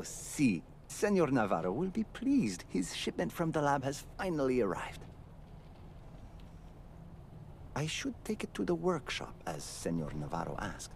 Oh, see. Senor Navarro will be pleased. His shipment from the lab has finally arrived. I should take it to the workshop, as Senor Navarro asked.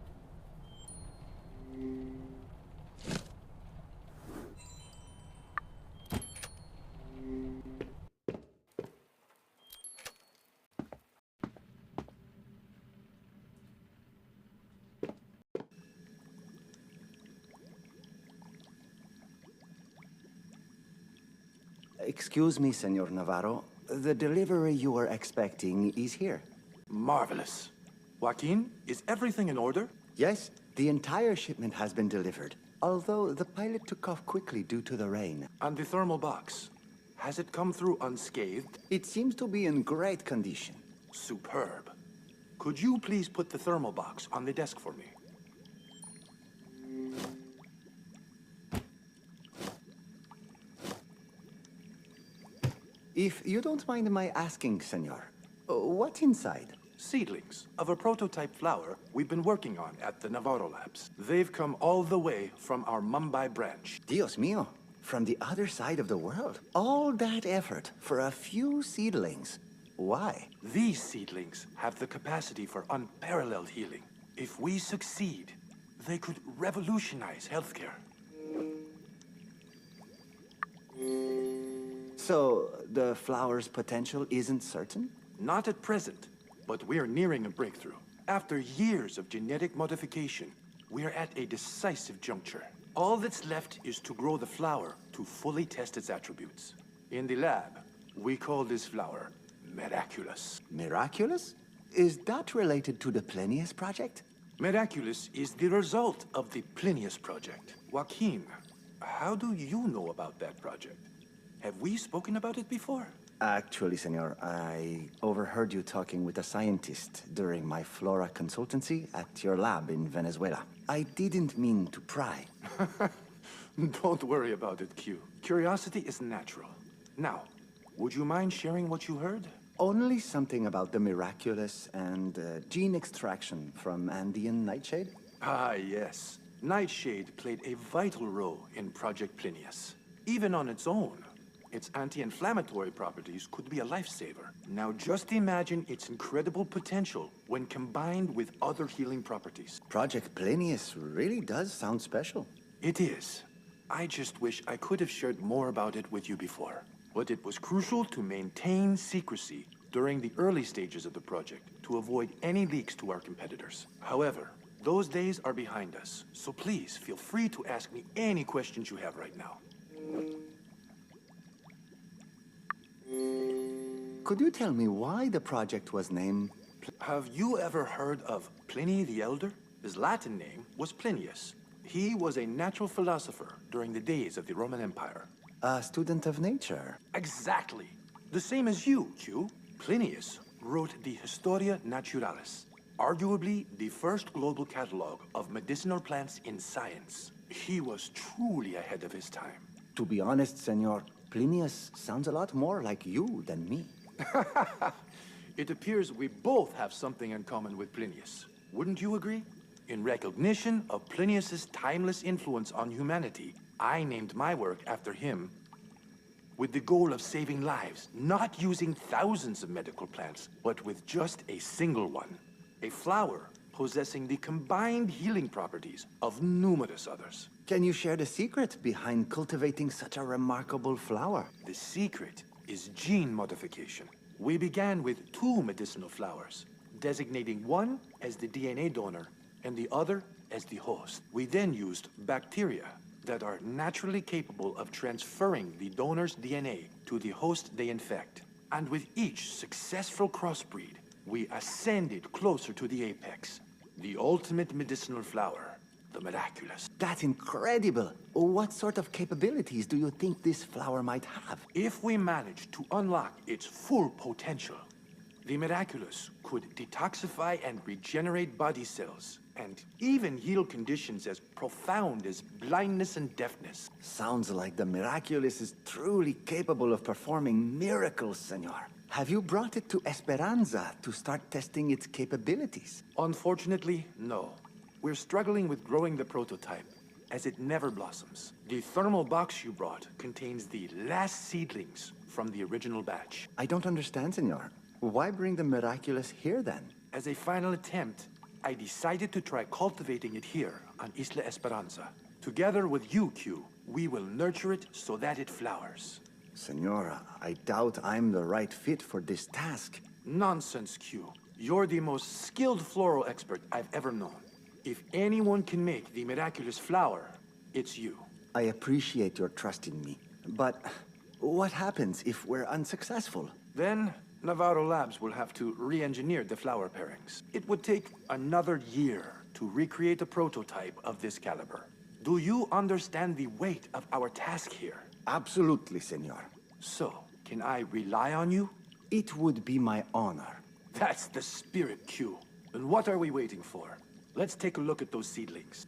Excuse me, Senor Navarro. The delivery you were expecting is here. Marvelous. Joaquin, is everything in order? Yes, the entire shipment has been delivered, although the pilot took off quickly due to the rain. And the thermal box? Has it come through unscathed? It seems to be in great condition. Superb. Could you please put the thermal box on the desk for me? If you don't mind my asking, senor, what's inside? Seedlings of a prototype flower we've been working on at the Navarro Labs. They've come all the way from our Mumbai branch. Dios mío, from the other side of the world. All that effort for a few seedlings. Why? These seedlings have the capacity for unparalleled healing. If we succeed, they could revolutionize healthcare. So, the flower's potential isn't certain? Not at present, but we're nearing a breakthrough. After years of genetic modification, we're at a decisive juncture. All that's left is to grow the flower to fully test its attributes. In the lab, we call this flower Miraculous. Miraculous? Is that related to the Plinius project? Miraculous is the result of the Plinius project. Joaquin, how do you know about that project? Have we spoken about it before? Actually, senor, I overheard you talking with a scientist during my flora consultancy at your lab in Venezuela. I didn't mean to pry. Don't worry about it, Q. Curiosity is natural. Now, would you mind sharing what you heard? Only something about the Miraculous and gene extraction from Andean nightshade? Ah, yes. Nightshade played a vital role in Project Plinius. Even on its own, its anti-inflammatory properties could be a lifesaver. Now just imagine its incredible potential when combined with other healing properties. Project Plinius really does sound special. It is. I just wish I could have shared more about it with you before. But it was crucial to maintain secrecy during the early stages of the project to avoid any leaks to our competitors. However, those days are behind us, so please feel free to ask me any questions you have right now. Could you tell me why the project was named... Have you ever heard of Pliny the Elder? His Latin name was Plinius. He was a natural philosopher during the days of the Roman Empire. A student of nature? Exactly. The same as you, Q. Plinius wrote the Historia Naturalis, arguably the first global catalog of medicinal plants in science. He was truly ahead of his time. To be honest, senor, Plinius sounds a lot more like you than me. It appears we both have something in common with Plinius. Wouldn't you agree? In recognition of Plinius's timeless influence on humanity, I named my work after him with the goal of saving lives, not using thousands of medical plants, but with just a single one. A flower possessing the combined healing properties of numerous others. Can you share the secret behind cultivating such a remarkable flower? The secret is gene modification. We began with 2 medicinal flowers, designating one as the DNA donor and the other as the host. We then used bacteria that are naturally capable of transferring the donor's DNA to the host they infect. And with each successful crossbreed, we ascended closer to the apex, the ultimate medicinal flower, the Miraculous. That's incredible! What sort of capabilities do you think this flower might have? If we manage to unlock its full potential, the Miraculous could detoxify and regenerate body cells, and even heal conditions as profound as blindness and deafness. Sounds like the Miraculous is truly capable of performing miracles, senor. Have you brought it to Esperanza to start testing its capabilities? Unfortunately, no. We're struggling with growing the prototype, as it never blossoms. The thermal box you brought contains the last seedlings from the original batch. I don't understand, senor. Why bring the Miraculous here then? As a final attempt, I decided to try cultivating it here on Isla Esperanza. Together with you, Q, we will nurture it so that it flowers. Senora, I doubt I'm the right fit for this task. Nonsense, Q. You're the most skilled floral expert I've ever known. If anyone can make the miraculous flower, it's you. I appreciate your trust in me. But what happens if we're unsuccessful? Then, Navarro Labs will have to re-engineer the flower pairings. It would take another year to recreate a prototype of this caliber. Do you understand the weight of our task here? Absolutely, senor. So, can I rely on you? It would be my honor. That's the spirit, Q. Then what are we waiting for? Let's take a look at those seedlings.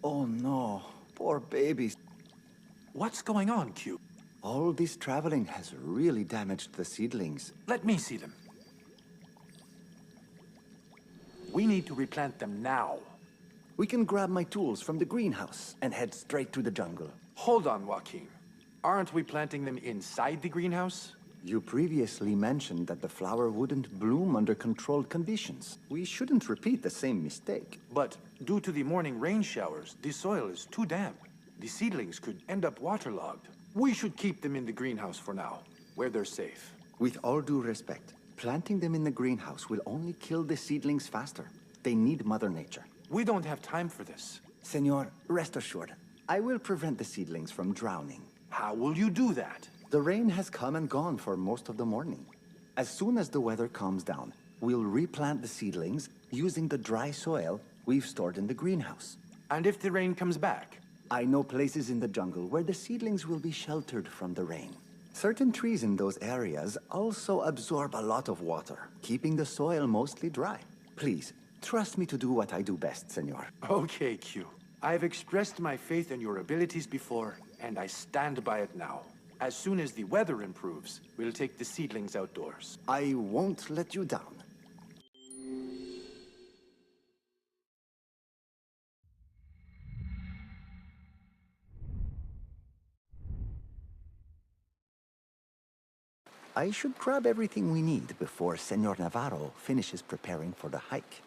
Oh no, poor babies. What's going on, Q? All this traveling has really damaged the seedlings. Let me see them. We need to replant them now. We can grab my tools from the greenhouse and head straight to the jungle. Hold on, Joaquin. Aren't we planting them inside the greenhouse? You previously mentioned that the flower wouldn't bloom under controlled conditions. We shouldn't repeat the same mistake. But due to the morning rain showers, the soil is too damp. The seedlings could end up waterlogged. We should keep them in the greenhouse for now, where they're safe. With all due respect, planting them in the greenhouse will only kill the seedlings faster. They need Mother Nature. We don't have time for this. Senor, rest assured, I will prevent the seedlings from drowning. How will you do that? The rain has come and gone for most of the morning. As soon as the weather calms down, we'll replant the seedlings using the dry soil we've stored in the greenhouse. And if the rain comes back? I know places in the jungle where the seedlings will be sheltered from the rain. Certain trees in those areas also absorb a lot of water, keeping the soil mostly dry. Please, trust me to do what I do best, senor. Okay, Q. I've expressed my faith in your abilities before, and I stand by it now. As soon as the weather improves, we'll take the seedlings outdoors. I won't let you down. I should grab everything we need before Senor Navarro finishes preparing for the hike.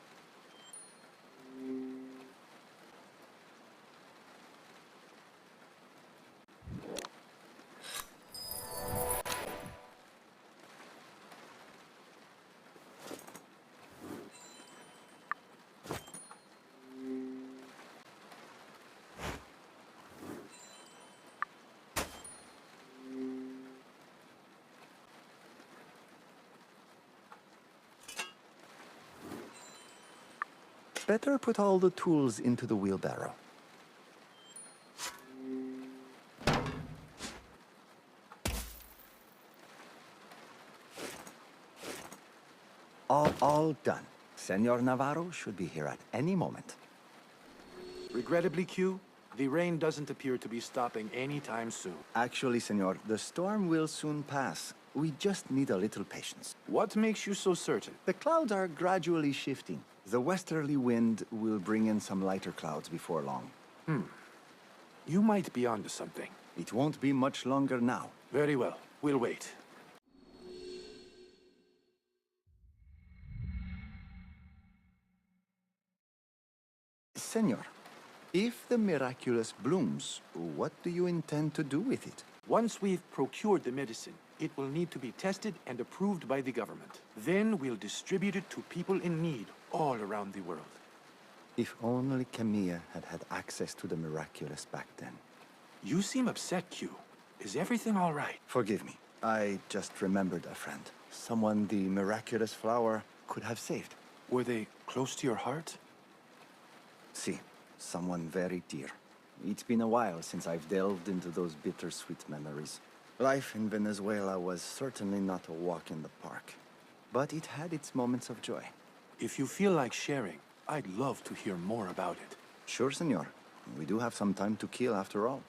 Better put all the tools into the wheelbarrow. All done. Senor Navarro should be here at any moment. Regrettably, Q, the rain doesn't appear to be stopping anytime soon. Actually, senor, the storm will soon pass. We just need a little patience. What makes you so certain? The clouds are gradually shifting. The westerly wind will bring in some lighter clouds before long. You might be onto something. It won't be much longer now. Very well. We'll wait. Senor, if the Miraculous blooms, what do you intend to do with it? Once we've procured the medicine, it will need to be tested and approved by the government. Then we'll distribute it to people in need all around the world. If only Camilla had had access to the Miraculous back then. You seem upset, Q. Is everything all right? Forgive me. I just remembered a friend. Someone the Miraculous flower could have saved. Were they close to your heart? See, someone very dear. It's been a while since I've delved into those bittersweet memories. Life in Venezuela was certainly not a walk in the park, but it had its moments of joy. If you feel like sharing, I'd love to hear more about it. Sure, senor. We do have some time to kill after all.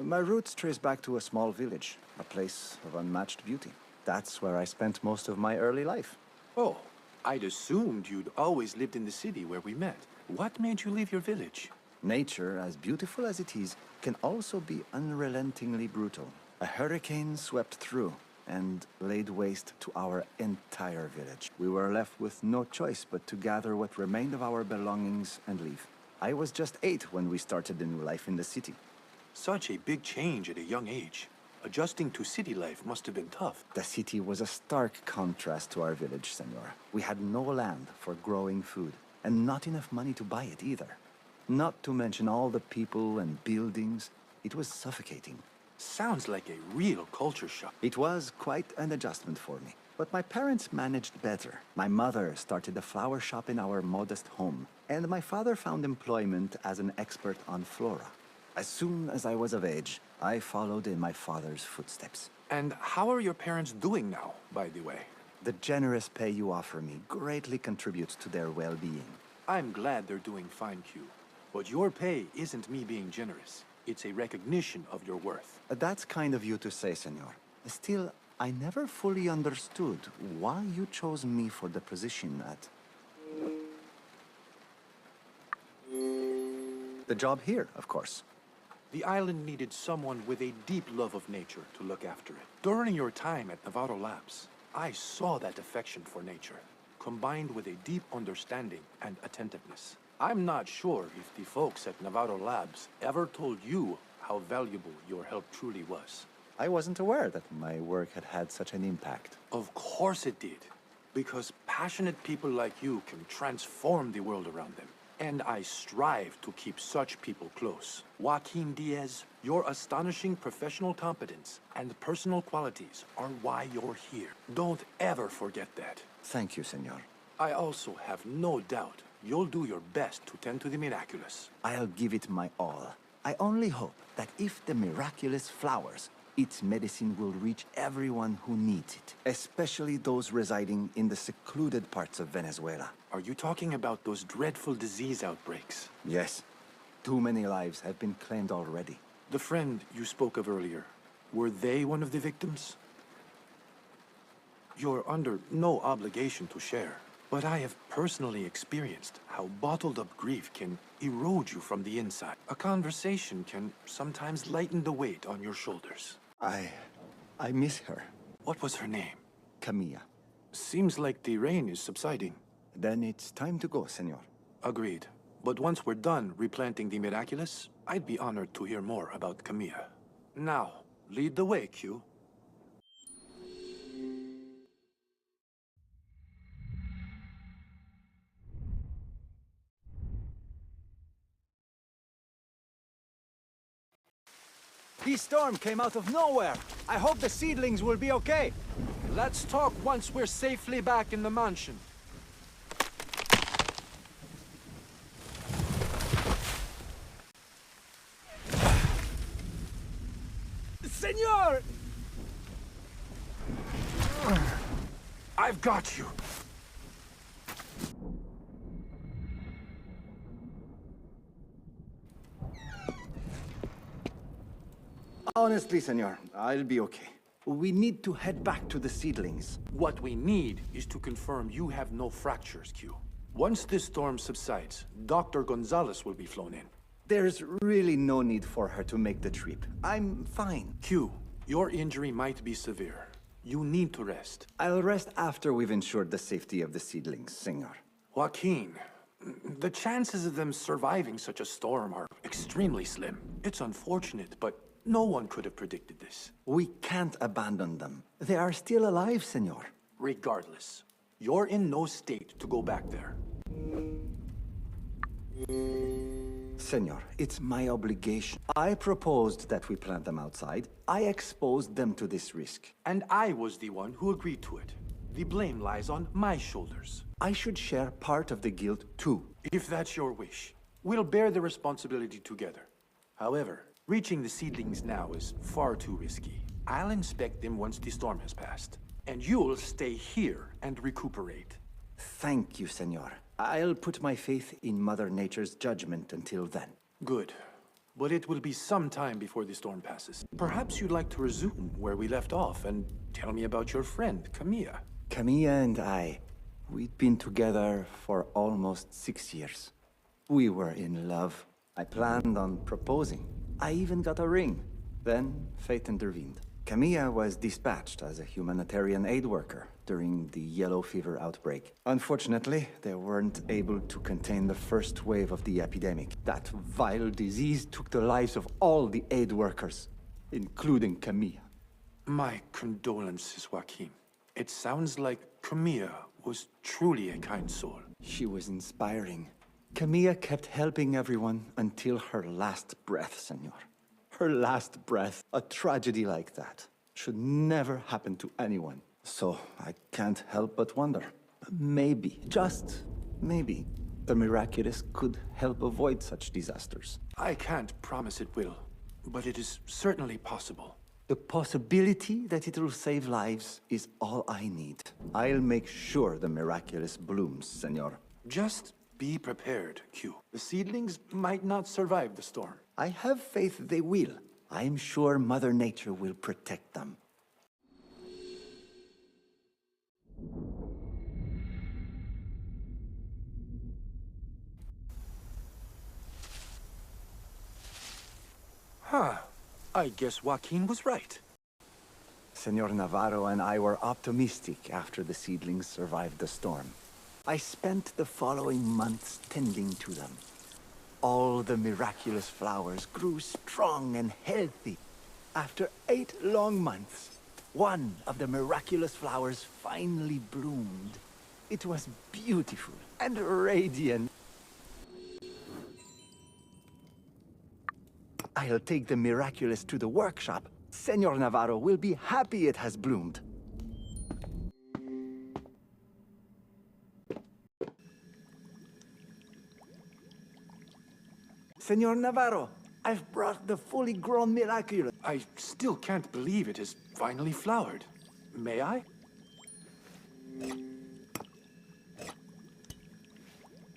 My roots trace back to a small village, a place of unmatched beauty. That's where I spent most of my early life. Oh, I'd assumed you'd always lived in the city where we met. What made you leave your village? Nature, as beautiful as it is, can also be unrelentingly brutal. A hurricane swept through and laid waste to our entire village. We were left with no choice but to gather what remained of our belongings and leave. I was just 8 when we started a new life in the city. Such a big change at a young age. Adjusting to city life must have been tough. The city was a stark contrast to our village, senor. We had no land for growing food, and not enough money to buy it either. Not to mention all the people and buildings. It was suffocating. Sounds like a real culture shock. It was quite an adjustment for me. But my parents managed better. My mother started a flower shop in our modest home, and my father found employment as an expert on flora. As soon as I was of age, I followed in my father's footsteps. And how are your parents doing now, by the way? The generous pay you offer me greatly contributes to their well-being. I'm glad they're doing fine, Q. But your pay isn't me being generous. It's a recognition of your worth. That's kind of you to say, senor. Still, I never fully understood why you chose me for the position at... The job here, of course. The island needed someone with a deep love of nature to look after it. During your time at Navarro Labs, I saw that affection for nature, combined with a deep understanding and attentiveness. I'm not sure if the folks at Navarro Labs ever told you how valuable your help truly was. I wasn't aware that my work had had such an impact. Of course it did, because passionate people like you can transform the world around them. And I strive to keep such people close. Joaquin Diaz, your astonishing professional competence and personal qualities are why you're here. Don't ever forget that. Thank you, senor. I also have no doubt you'll do your best to tend to the Miraculous. I'll give it my all. I only hope that if the Miraculous flowers, its medicine will reach everyone who needs it, especially those residing in the secluded parts of Venezuela. Are you talking about those dreadful disease outbreaks? Yes. Too many lives have been claimed already. The friend you spoke of earlier, were they one of the victims? You're under no obligation to share, but I have personally experienced how bottled-up grief can erode you from the inside. A conversation can sometimes lighten the weight on your shoulders. I miss her. What was her name? Camilla. Seems like the rain is subsiding. Then it's time to go, senor. Agreed. But once we're done replanting the Miraculous, I'd be honored to hear more about Camilla. Now, lead the way, Q. This storm came out of nowhere. I hope the seedlings will be okay. Let's talk once we're safely back in the mansion. Senor! I've got you. Honestly, senor, I'll be okay. We need to head back to the seedlings. What we need is to confirm you have no fractures, Q. Once this storm subsides, Dr. Gonzalez will be flown in. There's really no need for her to make the trip. I'm fine. Q, your injury might be severe. You need to rest. I'll rest after we've ensured the safety of the seedlings, senor. Joaquin, the chances of them surviving such a storm are extremely slim. It's unfortunate, but no one could have predicted this. We can't abandon them. They are still alive, senor. Regardless, you're in no state to go back there. Senor, it's my obligation. I proposed that we plant them outside. I exposed them to this risk. And I was the one who agreed to it. The blame lies on my shoulders. I should share part of the guilt, too. If that's your wish, we'll bear the responsibility together. However, reaching the seedlings now is far too risky. I'll inspect them once the storm has passed. And you'll stay here and recuperate. Thank you, senor. I'll put my faith in Mother Nature's judgment until then. Good. But it will be some time before the storm passes. Perhaps you'd like to resume where we left off and tell me about your friend, Camilla. Camilla and I, we'd been together for almost 6 years. We were in love. I planned on proposing. I even got a ring. Then, fate intervened. Camilla was dispatched as a humanitarian aid worker during the yellow fever outbreak. Unfortunately, they weren't able to contain the first wave of the epidemic. That vile disease took the lives of all the aid workers, including Camilla. My condolences, Joaquin. It sounds like Camilla was truly a kind soul. She was inspiring. Camilla kept helping everyone until her last breath, senor. Her last breath. A tragedy like that should never happen to anyone. So I can't help but wonder. Maybe, just maybe, the Miraculous could help avoid such disasters. I can't promise it will, but it is certainly possible. The possibility that it will save lives is all I need. I'll make sure the Miraculous blooms, senor. Just be prepared, Q. The seedlings might not survive the storm. I have faith they will. I'm sure Mother Nature will protect them. Huh. I guess Joaquin was right. Senor Navarro and I were optimistic after the seedlings survived the storm. I spent the following months tending to them. All the miraculous flowers grew strong and healthy. After 8 long months, one of the miraculous flowers finally bloomed. It was beautiful and radiant. I'll take the Miraculous to the workshop. Senor Navarro will be happy it has bloomed. Senor Navarro, I've brought the fully grown Miraculous. I still can't believe it has finally flowered. May I?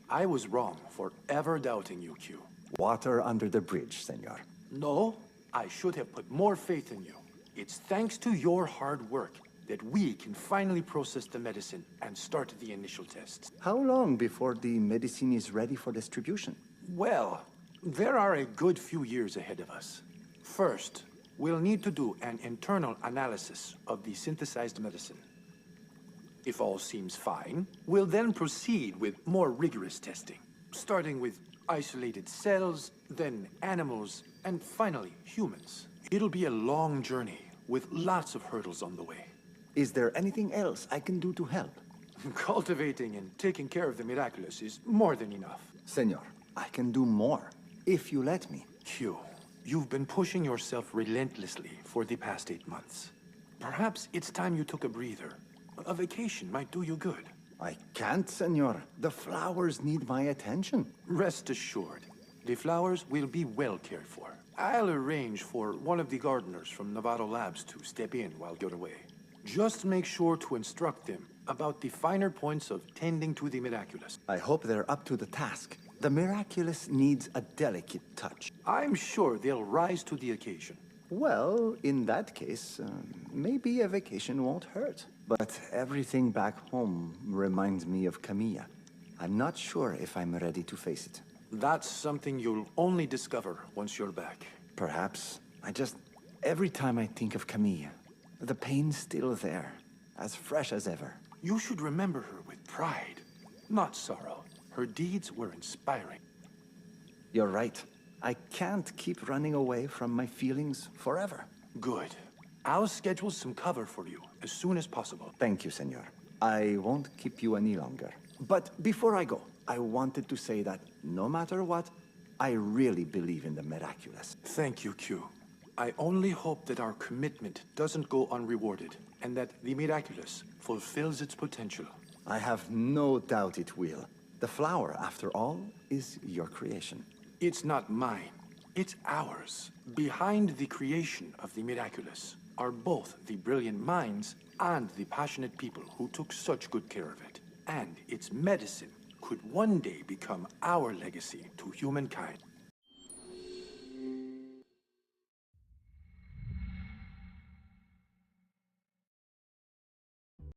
I was wrong for ever doubting you, Q. Water under the bridge, senor. No, I should have put more faith in you. It's thanks to your hard work that we can finally process the medicine and start the initial tests. How long before the medicine is ready for distribution? Well, there are a good few years ahead of us. First, we'll need to do an internal analysis of the synthesized medicine. If all seems fine, we'll then proceed with more rigorous testing, starting with isolated cells, then animals, and finally humans. It'll be a long journey with lots of hurdles on the way. Is there anything else I can do to help? Cultivating and taking care of the Miraculous is more than enough. Senor, I can do more, if you let me. Q, you've been pushing yourself relentlessly for the past 8 months. Perhaps it's time you took a breather. A vacation might do you good. I can't, senor. The flowers need my attention. Rest assured, the flowers will be well cared for. I'll arrange for one of the gardeners from Navarro Labs to step in while you're away. Just make sure to instruct them about the finer points of tending to the Miraculous. I hope they're up to the task. The Miraculous needs a delicate touch. I'm sure they'll rise to the occasion. Well, in that case, maybe a vacation won't hurt. But everything back home reminds me of Camilla. I'm not sure if I'm ready to face it. That's something you'll only discover once you're back. Perhaps. Every time I think of Camilla, the pain's still there, as fresh as ever. You should remember her with pride, not sorrow. Her deeds were inspiring. You're right. I can't keep running away from my feelings forever. Good. I'll schedule some cover for you as soon as possible. Thank you, senor. I won't keep you any longer. But before I go, I wanted to say that no matter what, I really believe in the Miraculous. Thank you, Q. I only hope that our commitment doesn't go unrewarded, and that the Miraculous fulfills its potential. I have no doubt it will. The flower, after all, is your creation. It's not mine. It's ours. Behind the creation of the Miraculous are both the brilliant minds and the passionate people who took such good care of it. And its medicine could could one day become our legacy to humankind.